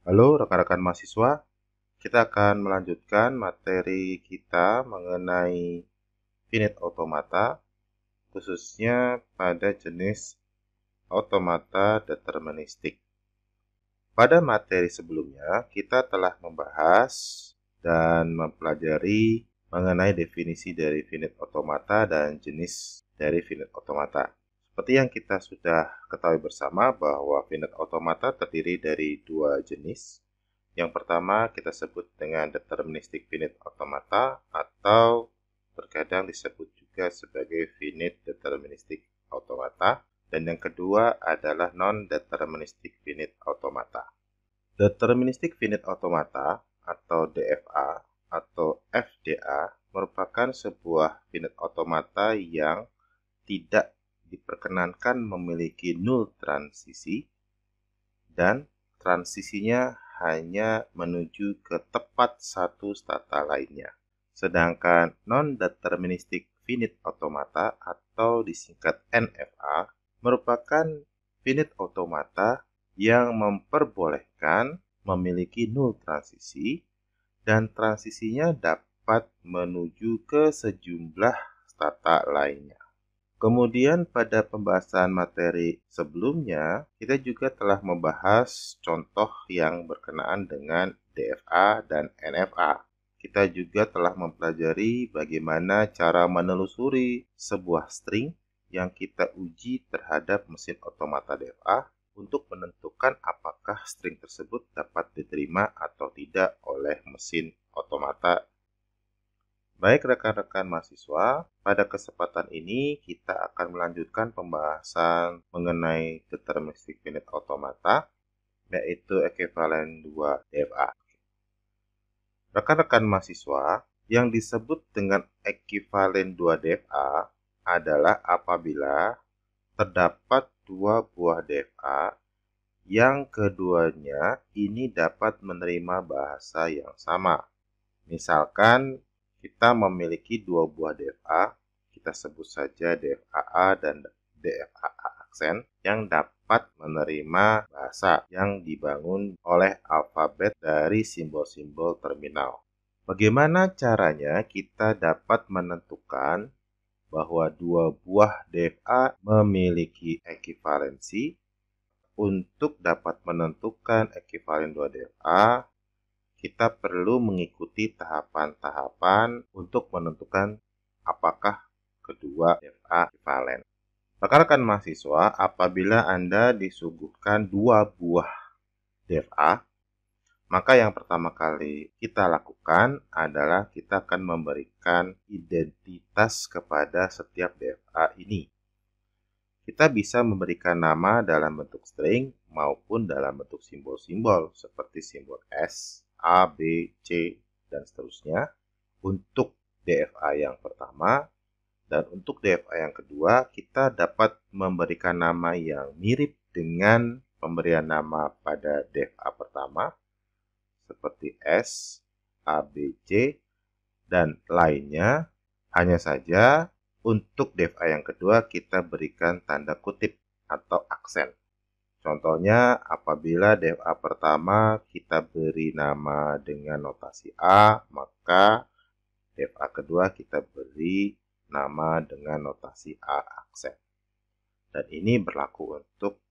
Halo rekan-rekan mahasiswa, kita akan melanjutkan materi kita mengenai finite automata, khususnya pada jenis automata deterministik. Pada materi sebelumnya, kita telah membahas dan mempelajari mengenai definisi dari finite automata dan jenis dari finite automata. Seperti yang kita sudah ketahui bersama bahwa finite automata terdiri dari dua jenis. Yang pertama kita sebut dengan deterministic finite automata atau terkadang disebut juga sebagai finite deterministic automata. Dan yang kedua adalah non-deterministic finite automata. Deterministic finite automata atau DFA atau FDA merupakan sebuah finite automata yang tidak diperkenankan memiliki null transisi dan transisinya hanya menuju ke tepat satu stata lainnya. Sedangkan non-deterministic finite automata atau disingkat NFA merupakan finite automata yang memperbolehkan memiliki null transisi dan transisinya dapat menuju ke sejumlah stata lainnya. Kemudian pada pembahasan materi sebelumnya, kita juga telah membahas contoh yang berkenaan dengan DFA dan NFA. Kita juga telah mempelajari bagaimana cara menelusuri sebuah string yang kita uji terhadap mesin automata DFA untuk menentukan apakah string tersebut dapat diterima atau tidak oleh mesin automata. Baik rekan-rekan mahasiswa, pada kesempatan ini kita akan melanjutkan pembahasan mengenai deterministic finite automata, yaitu ekuivalen 2 DFA. Rekan-rekan mahasiswa, yang disebut dengan ekuivalen 2 DFA adalah apabila terdapat dua buah DFA yang keduanya ini dapat menerima bahasa yang sama. Misalkan kita memiliki dua buah DFA, kita sebut saja DFA-A dan DFA-A aksen yang dapat menerima bahasa yang dibangun oleh alfabet dari simbol-simbol terminal. Bagaimana caranya kita dapat menentukan bahwa dua buah DFA memiliki ekuivalensi? Untuk dapat menentukan ekuivalen 2 DFA, kita perlu mengikuti tahapan-tahapan untuk menentukan apakah kedua DFA ekuivalen. Rekan-rekan mahasiswa, apabila Anda disuguhkan dua buah DFA, maka yang pertama kali kita lakukan adalah kita akan memberikan identitas kepada setiap DFA ini. Kita bisa memberikan nama dalam bentuk string maupun dalam bentuk simbol-simbol seperti simbol S, A, B, C, dan seterusnya untuk DFA yang pertama. Dan untuk DFA yang kedua, kita dapat memberikan nama yang mirip dengan pemberian nama pada DFA pertama seperti S, A, B, C, dan lainnya. Hanya saja untuk DFA yang kedua kita berikan tanda kutip atau aksen. Contohnya apabila DFA pertama kita beri nama dengan notasi A, maka DFA kedua kita beri nama dengan notasi A aksen. Dan ini berlaku untuk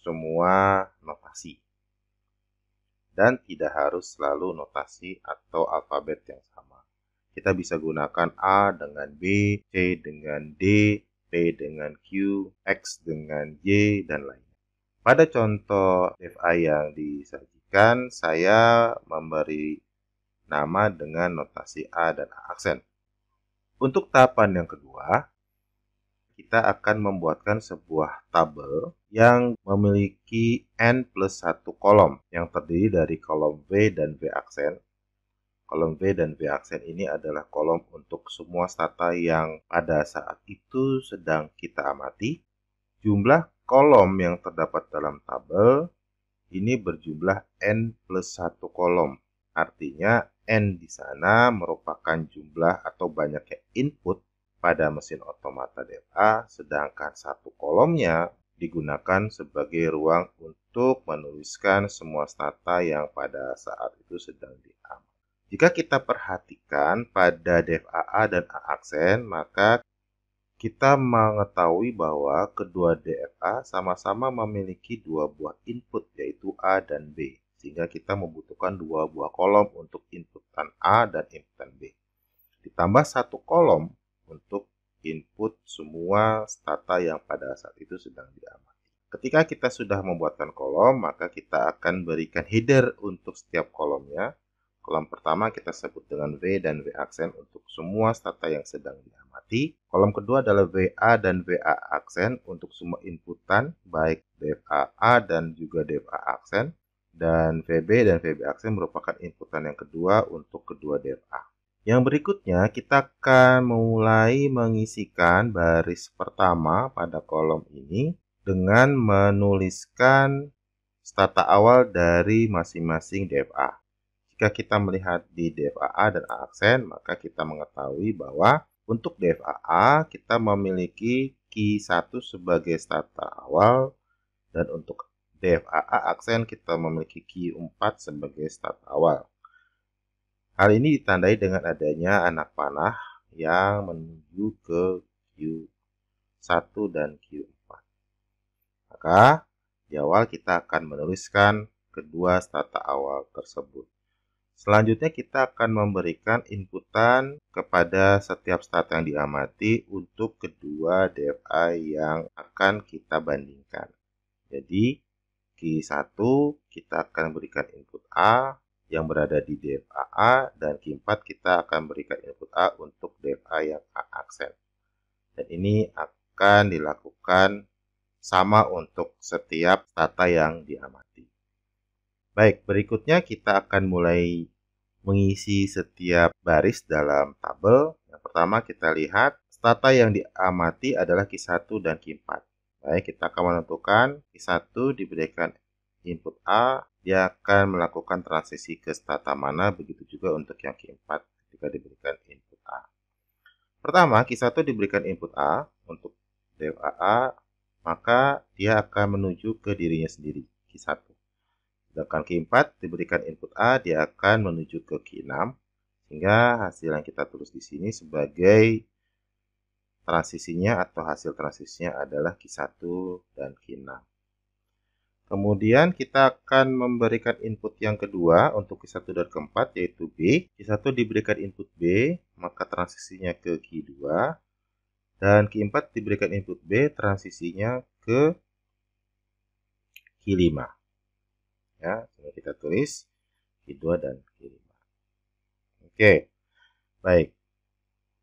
semua notasi. Dan tidak harus selalu notasi atau alfabet yang sama. Kita bisa gunakan A dengan B, C dengan D, P dengan Q, X dengan Y, dan lainnya. Pada contoh DFA yang disajikan, saya memberi nama dengan notasi A dan A aksen. Untuk tahapan yang kedua, kita akan membuatkan sebuah tabel yang memiliki n+1 kolom yang terdiri dari kolom V dan V aksen. Kolom V dan V aksen ini adalah kolom untuk semua stata yang pada saat itu sedang kita amati. Jumlah kolom yang terdapat dalam tabel ini berjumlah n+1 kolom. Artinya n di sana merupakan jumlah atau banyaknya input pada mesin automata DFA, sedangkan satu kolomnya digunakan sebagai ruang untuk untuk menuliskan semua stata yang pada saat itu sedang diamati. Jika kita perhatikan pada def AA dan A aksen, maka kita mengetahui bahwa kedua DFA sama-sama memiliki dua buah input, yaitu A dan B. Sehingga kita membutuhkan dua buah kolom untuk inputan A dan inputan B. Ditambah satu kolom untuk input semua stata yang pada saat itu sedang diamati. Ketika kita sudah membuatkan kolom, maka kita akan berikan header untuk setiap kolomnya. Kolom pertama kita sebut dengan V dan V aksen untuk semua stata yang sedang diamati. Kolom kedua adalah VA dan VA aksen untuk semua inputan, baik def AA dan juga def A aksen. Dan VB dan VB aksen merupakan inputan yang kedua untuk kedua def A. Yang berikutnya kita akan mulai mengisikan baris pertama pada kolom ini dengan menuliskan stata awal dari masing-masing def A. Jika kita melihat di def AA dan A aksen, maka kita mengetahui bahwa untuk def AA kita memiliki key 1 sebagai stata awal, dan untuk def AA aksen kita memiliki key 4 sebagai stata awal. Hal ini ditandai dengan adanya anak panah yang menuju ke Q1 dan Q4. Maka di awal kita akan menuliskan kedua stata awal tersebut. Selanjutnya kita akan memberikan inputan kepada setiap stata yang diamati untuk kedua def A yang akan kita bandingkan. Jadi key 1 kita akan berikan input A yang berada di def AA, dan key 4 kita akan berikan input A untuk def A yang A aksen. Dan ini akan dilakukan sama untuk setiap stata yang diamati. Baik, berikutnya kita akan mulai mengisi setiap baris dalam tabel. Yang pertama kita lihat stata yang diamati adalah key 1 dan key 4. Baik, kita akan menentukan key 1 diberikan input A, dia akan melakukan transisi ke stata mana, begitu juga untuk yang key 4 ketika diberikan input A. Pertama, key 1 diberikan input A untuk def AA, maka dia akan menuju ke dirinya sendiri, key 1. Sedangkan key 4 diberikan input A, dia akan menuju ke key 6, sehingga hasil yang kita tulis di sini sebagai transisinya atau hasil transisinya adalah key 1 dan key 6. Kemudian kita akan memberikan input yang kedua untuk key 1 dan key 4, yaitu B. Key 1 diberikan input B, maka transisinya ke key 2. Dan key 4 diberikan input B, transisinya ke key 5. Ya, kita tulis key 2 dan key 5. Oke, baik.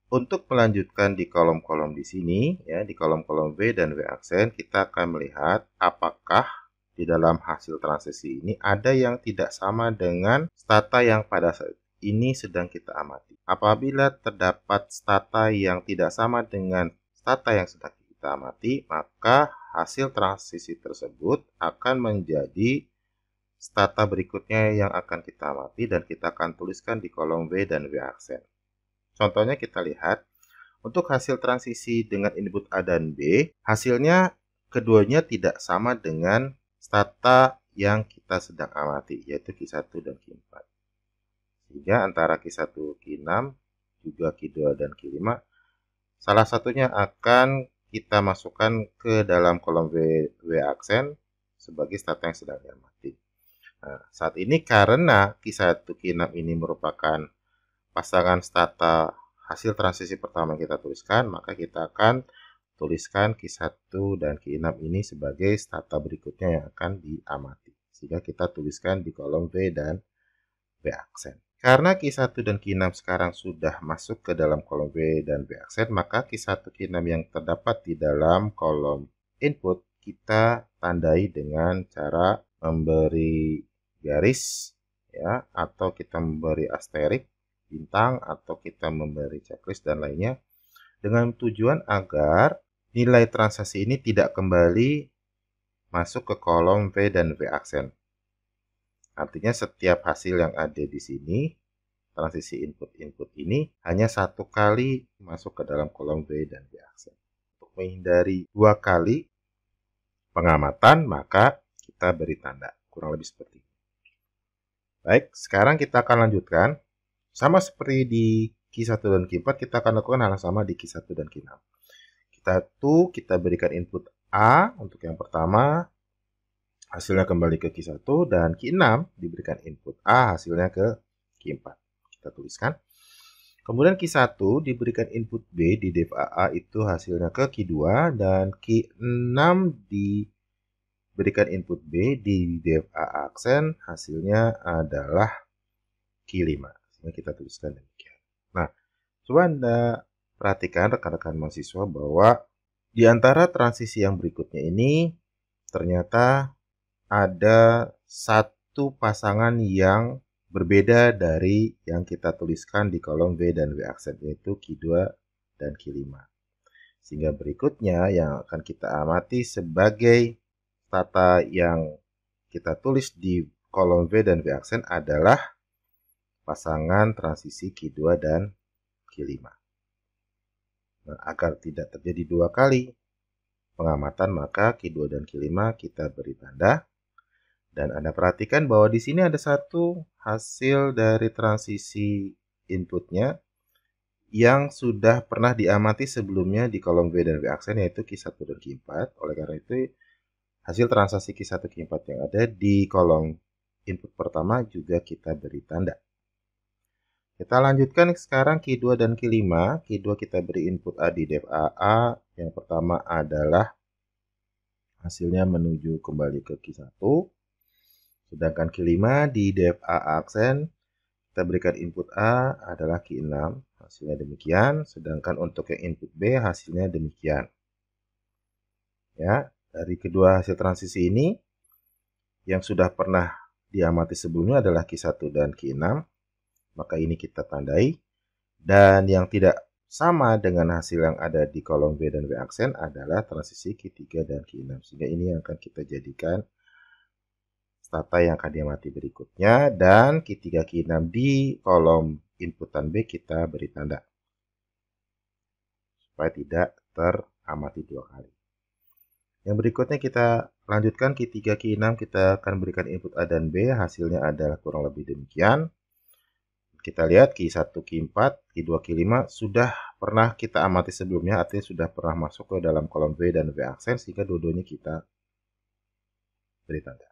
Untuk melanjutkan di kolom-kolom di sini, ya, di kolom-kolom V dan V aksen, kita akan melihat apakah di dalam hasil transisi ini ada yang tidak sama dengan stata yang pada saat ini sedang kita amati. Apabila terdapat stata yang tidak sama dengan stata yang sedang kita amati, maka hasil transisi tersebut akan menjadi stata berikutnya yang akan kita amati dan kita akan tuliskan di kolom V dan V aksen. Contohnya kita lihat, untuk hasil transisi dengan input A dan B, hasilnya keduanya tidak sama dengan stata yang kita sedang amati, yaitu key 1 dan key 4. Sehingga antara key 1, key 6, juga key 2 dan key 5, salah satunya akan kita masukkan ke dalam kolom V aksen sebagai stata yang sedang diamati. Nah, saat ini karena key 1, key 6 ini merupakan pasangan stata hasil transisi pertama yang kita tuliskan, maka kita akan tuliskan key 1 dan key 6 ini sebagai stata berikutnya yang akan diamati. Sehingga kita tuliskan di kolom V dan V aksen. Karena key 1 dan key 6 sekarang sudah masuk ke dalam kolom V dan V aksen, maka key 1, key 6 yang terdapat di dalam kolom input kita tandai dengan cara memberi garis, ya, atau kita memberi asterik, bintang, atau kita memberi checklist dan lainnya, dengan tujuan agar nilai transaksi ini tidak kembali masuk ke kolom V dan V aksen. Artinya setiap hasil yang ada di sini, transisi input-input ini hanya satu kali masuk ke dalam kolom V dan V aksen. Untuk menghindari dua kali pengamatan, maka kita beri tanda. Kurang lebih seperti ini. Baik, sekarang kita akan lanjutkan. Sama seperti di Q1 dan Q4, kita akan lakukan hal yang sama di Q1 dan Q6. Kita berikan input A untuk yang pertama, hasilnya kembali ke Q1, dan Q6 diberikan input A, hasilnya ke Q4. Kita tuliskan. Kemudian Q1 diberikan input B di def AA itu hasilnya ke Q2, dan Q6 diberikan input B di def A aksen, hasilnya adalah Q5. Sehingga kita tuliskan demikian. Nah, coba Anda perhatikan rekan-rekan mahasiswa bahwa di antara transisi yang berikutnya ini ternyata ada satu pasangan yang berbeda dari yang kita tuliskan di kolom V dan V aksen, yaitu Q2 dan Q5. Sehingga berikutnya yang akan kita amati sebagai tata yang kita tulis di kolom V dan V aksen adalah pasangan transisi Q2 dan Q5. Nah, agar tidak terjadi dua kali pengamatan, maka Q2 dan Q5 kita beri tanda. Dan Anda perhatikan bahwa di sini ada satu hasil dari transisi inputnya yang sudah pernah diamati sebelumnya di kolom V dan V aksen, yaitu Q1 dan Q4. Oleh karena itu, hasil transaksi Q1 Q4 yang ada di kolom input pertama juga kita beri tanda. Kita lanjutkan sekarang Q2 dan Q5. Q2 kita beri input A di def AA. Yang pertama adalah hasilnya menuju kembali ke Q1. Sedangkan Q5 di def A aksen, kita berikan input A adalah Q6, hasilnya demikian. Sedangkan untuk yang input B, hasilnya demikian. Ya, dari kedua hasil transisi ini, yang sudah pernah diamati sebelumnya adalah Q1 dan Q6, maka ini kita tandai. Dan yang tidak sama dengan hasil yang ada di kolom V dan V aksen adalah transisi Q3 dan Q6. Sehingga ini yang akan kita jadikan tata yang akan diamati berikutnya, dan Q3 Q6 di kolom inputan B kita beri tanda supaya tidak teramati dua kali. Yang berikutnya kita lanjutkan Q3 Q6, kita akan berikan input A dan B, hasilnya adalah kurang lebih demikian. Kita lihat Q1 Q4 Q2 Q5 sudah pernah kita amati sebelumnya, artinya sudah pernah masuk ke dalam kolom V dan V aksen, sehingga dua-duanya kita beri tanda.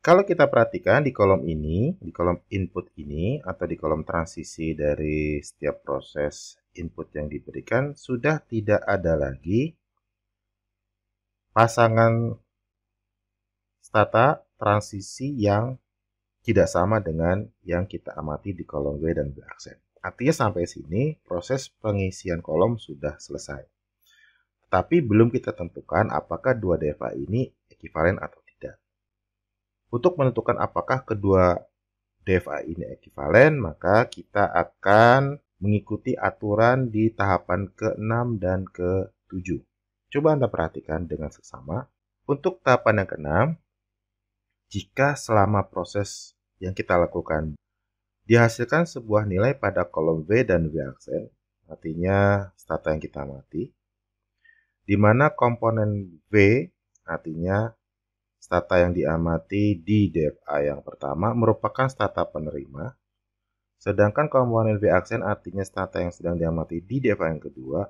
Kalau kita perhatikan di kolom ini, di kolom input ini, atau di kolom transisi dari setiap proses input yang diberikan, sudah tidak ada lagi pasangan stata transisi yang tidak sama dengan yang kita amati di kolom V dan V aksen. Artinya sampai sini proses pengisian kolom sudah selesai. Tetapi belum kita tentukan apakah dua DFA ini ekivalen atau tidak. Untuk menentukan apakah kedua DFA ini ekivalen, maka kita akan mengikuti aturan di tahapan ke-6 dan ke-7. Coba Anda perhatikan dengan seksama. Untuk tahapan yang ke-6, jika selama proses yang kita lakukan dihasilkan sebuah nilai pada kolom V dan V aksen, artinya stata yang kita amati, di mana komponen V, artinya stata yang diamati di def A yang pertama, merupakan stata penerima, sedangkan komponen V aksen, artinya stata yang sedang diamati di def A yang kedua,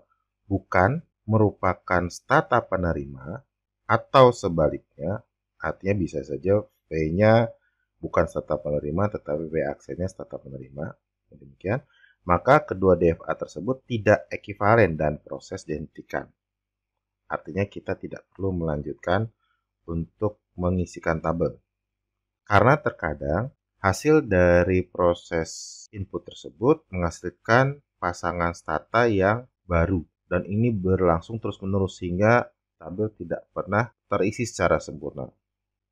bukan merupakan stata penerima, atau sebaliknya, artinya bisa saja V-nya bukan stata penerima, tetapi V aksennya stata penerima. Demikian, maka kedua DFA tersebut tidak ekivalen dan proses dihentikan. Artinya kita tidak perlu melanjutkan untuk mengisikan tabel. Karena terkadang hasil dari proses input tersebut menghasilkan pasangan stata yang baru. Dan ini berlangsung terus-menerus sehingga tabel tidak pernah terisi secara sempurna.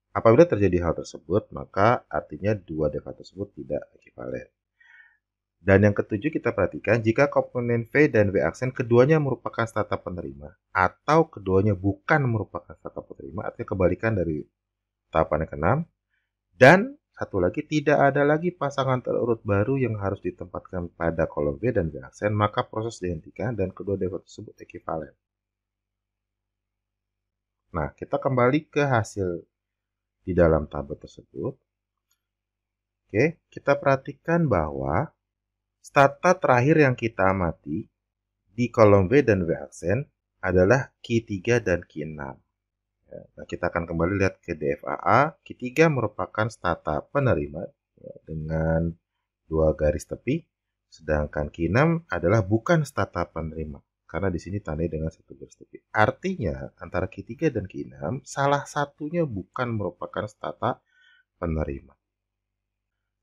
Apabila terjadi hal tersebut, maka artinya dua DFA tersebut tidak ekivalen. Dan yang ketujuh kita perhatikan, jika komponen V dan V aksen keduanya merupakan stata penerima atau keduanya bukan merupakan stata penerima, artinya kebalikan dari tahapan yang ke-6. Dan satu lagi, tidak ada lagi pasangan terurut baru yang harus ditempatkan pada kolom V dan V aksen, maka proses dihentikan dan kedua DFA tersebut ekivalen. Nah, kita kembali ke hasil di dalam tabel tersebut. Oke, kita perhatikan bahwa stata terakhir yang kita amati di kolom V dan V aksen adalah Q3 dan Q6. Ya, nah, kita akan kembali lihat ke DFAA. Q3 merupakan stata penerima ya, dengan 2 garis tepi, sedangkan Q6 adalah bukan stata penerima karena di sini tandai dengan 1 garis tepi. Artinya antara Q3 dan Q6 salah satunya bukan merupakan stata penerima.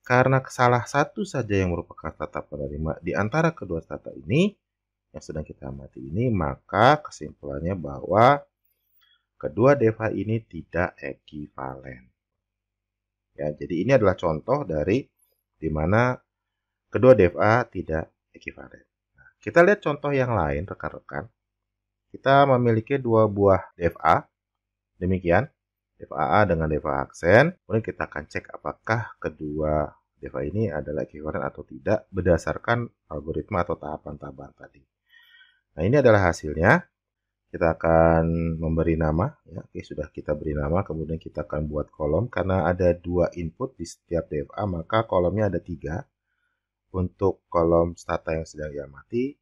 Karena salah satu saja yang merupakan stata penerima di antara kedua stata ini yang sedang kita amati ini, maka kesimpulannya bahwa kedua DFA ini tidak ekivalen. Ya, jadi ini adalah contoh dari di mana kedua DFA tidak ekivalen. Nah, kita lihat contoh yang lain, rekan-rekan. Kita memiliki dua buah DFA, demikian DFA dengan DFA aksen. Kemudian kita akan cek apakah kedua DFA ini adalah ekivalen atau tidak berdasarkan algoritma atau tahapan-tahapan tadi. Nah, ini adalah hasilnya. Kita akan memberi nama, ya. Oke, sudah kita beri nama, kemudian kita akan buat kolom. Karena ada 2 input di setiap DFA, maka kolomnya ada 3. Untuk kolom stata yang sedang diamati,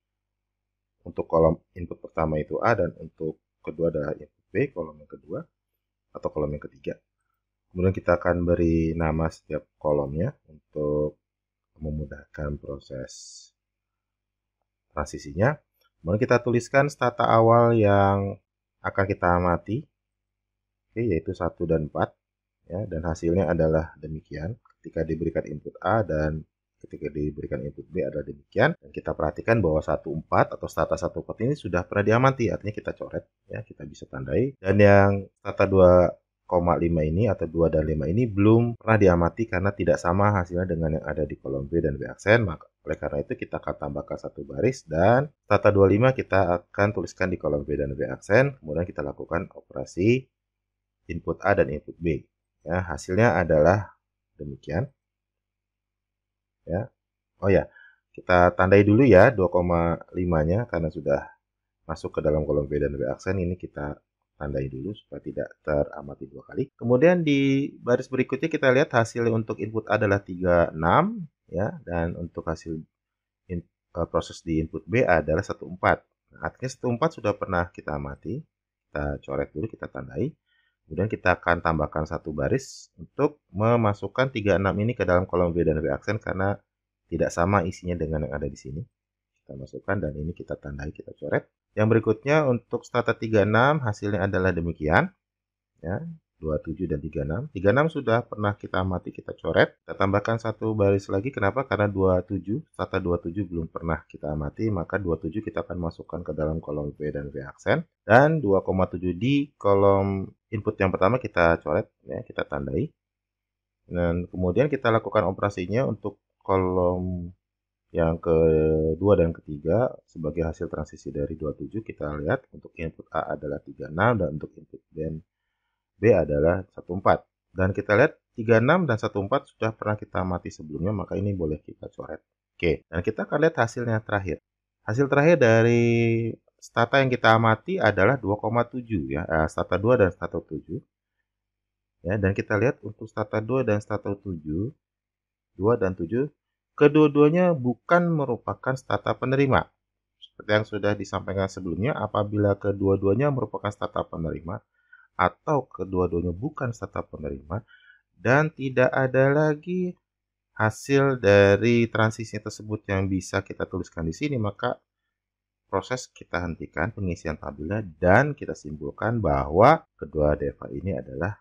untuk kolom input pertama itu A, dan untuk kedua adalah input B, kolom yang kedua, atau kolom yang ketiga. Kemudian kita akan beri nama setiap kolomnya untuk memudahkan proses transisinya. Kemudian kita tuliskan stata awal yang akan kita amati, oke, yaitu 1 dan 4. Ya, dan hasilnya adalah demikian. Ketika diberikan input A dan ketika diberikan input B adalah demikian. Dan kita perhatikan bahwa 1,4 atau stata 1,4 ini sudah pernah diamati, artinya kita coret, ya, kita bisa tandai. Dan yang stata 2,5 ini atau 2 dan 5 ini belum pernah diamati karena tidak sama hasilnya dengan yang ada di kolom B dan B aksen. Maka oleh karena itu kita akan tambahkan 1 baris dan stata 25 kita akan tuliskan di kolom B dan B aksen. Kemudian kita lakukan operasi input A dan input B. Ya, hasilnya adalah demikian. Ya. Oh ya, kita tandai dulu ya 2,5-nya karena sudah masuk ke dalam kolom B dan B aksen. Ini kita tandai dulu supaya tidak teramati 2 kali. Kemudian di baris berikutnya kita lihat hasil untuk input A adalah 36 ya, dan untuk hasil proses di input B adalah 1,4. Nah, artinya 1,4 sudah pernah kita amati. Kita coret dulu, kita tandai. Kemudian kita akan tambahkan 1 baris untuk memasukkan 36 ini ke dalam kolom B dan B aksen karena tidak sama isinya dengan yang ada di sini. Kita masukkan dan ini kita tandai, kita coret. Yang berikutnya untuk stata 36 hasilnya adalah demikian. Ya, 27 dan 36. 36 sudah pernah kita amati, kita coret. Kita tambahkan 1 baris lagi. Kenapa? Karena 27, stata 27 belum pernah kita amati, maka 27 kita akan masukkan ke dalam kolom B dan B aksen. Dan 2,7 di kolom input yang pertama kita coret, ya, kita tandai. Dan kemudian kita lakukan operasinya untuk kolom yang kedua dan ketiga sebagai hasil transisi dari 27. Kita lihat untuk input A adalah 36 dan untuk input B adalah 1,4. Dan kita lihat 36 dan 1,4 sudah pernah kita amati sebelumnya, maka ini boleh kita coret. Oke, dan kita akan lihat hasilnya terakhir. Hasil terakhir dari stata yang kita amati adalah 2,7 ya, stata 2 dan stata 7. Ya, dan kita lihat untuk stata 2 dan stata 7, 2 dan 7, kedua-duanya bukan merupakan stata penerima. Seperti yang sudah disampaikan sebelumnya, apabila kedua-duanya merupakan stata penerima atau kedua-duanya bukan stata penerima dan tidak ada lagi hasil dari transisi tersebut yang bisa kita tuliskan di sini, maka proses kita hentikan pengisian tabelnya dan kita simpulkan bahwa kedua DFA ini adalah